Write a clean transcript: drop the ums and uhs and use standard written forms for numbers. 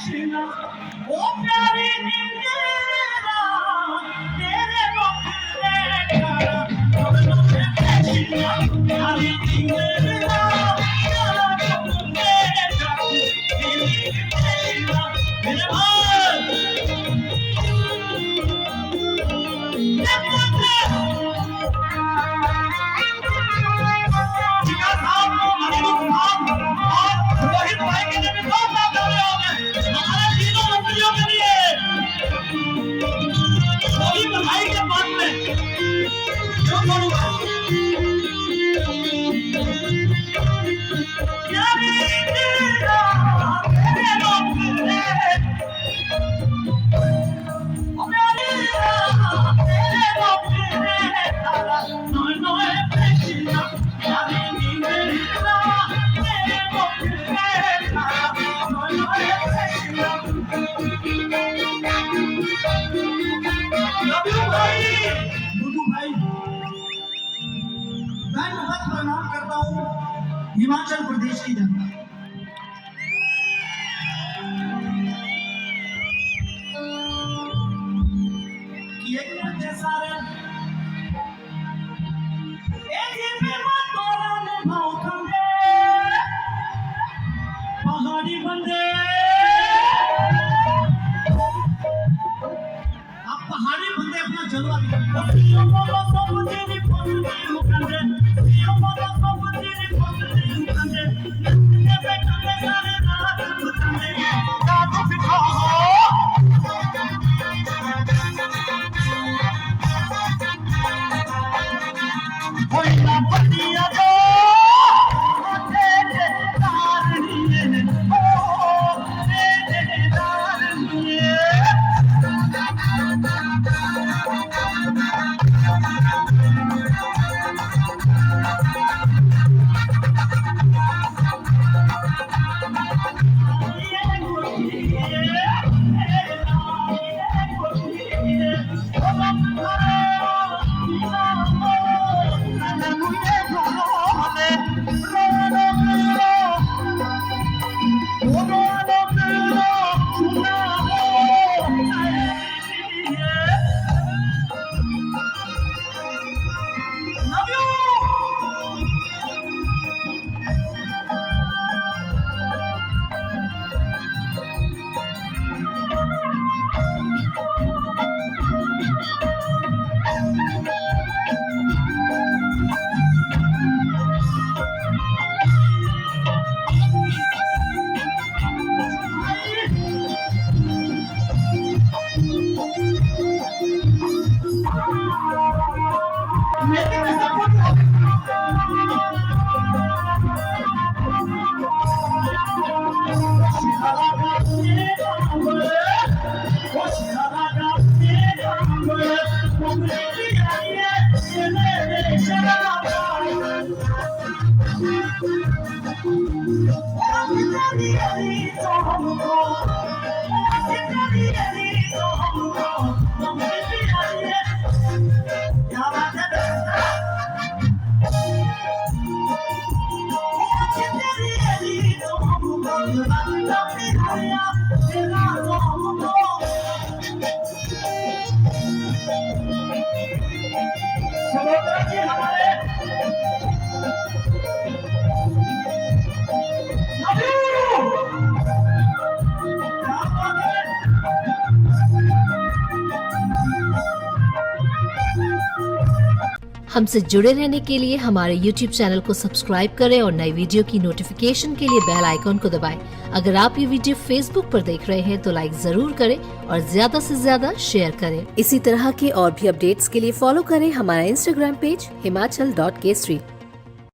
कृष्णा ओ प्यारी नींदेरा तेरे मुखड़े कारा नैनो है कृष्णा प्यारी नींदेरा तेरे मुखड़े कारा कृष्णा मेरे हिमाचल प्रदेश की जनता एक बच्चे सारे एक ही में तोरण भाखंडे पहाड़ी बंदे आप पहाड़ी बंदे अपना जलवा दिखाओ बोलो सब तेरी फसली मुकंदे बोलो सब तेरी फसली मुकंदे नन्हे बेटे सारे रात मुकंदे काजू दिखाओ कोई ना बढ़िया दो तेरे तारनिए ओ तेरे तारनिए हमसे जुड़े रहने के लिए हमारे YouTube चैनल को सब्सक्राइब करें और नई वीडियो की नोटिफिकेशन के लिए बेल आइकॉन को दबाएं। अगर आप ये वीडियो Facebook पर देख रहे हैं तो लाइक जरूर करें और ज्यादा से ज्यादा शेयर करें। इसी तरह के और भी अपडेट्स के लिए फॉलो करें हमारा Instagram पेज himachal.k street।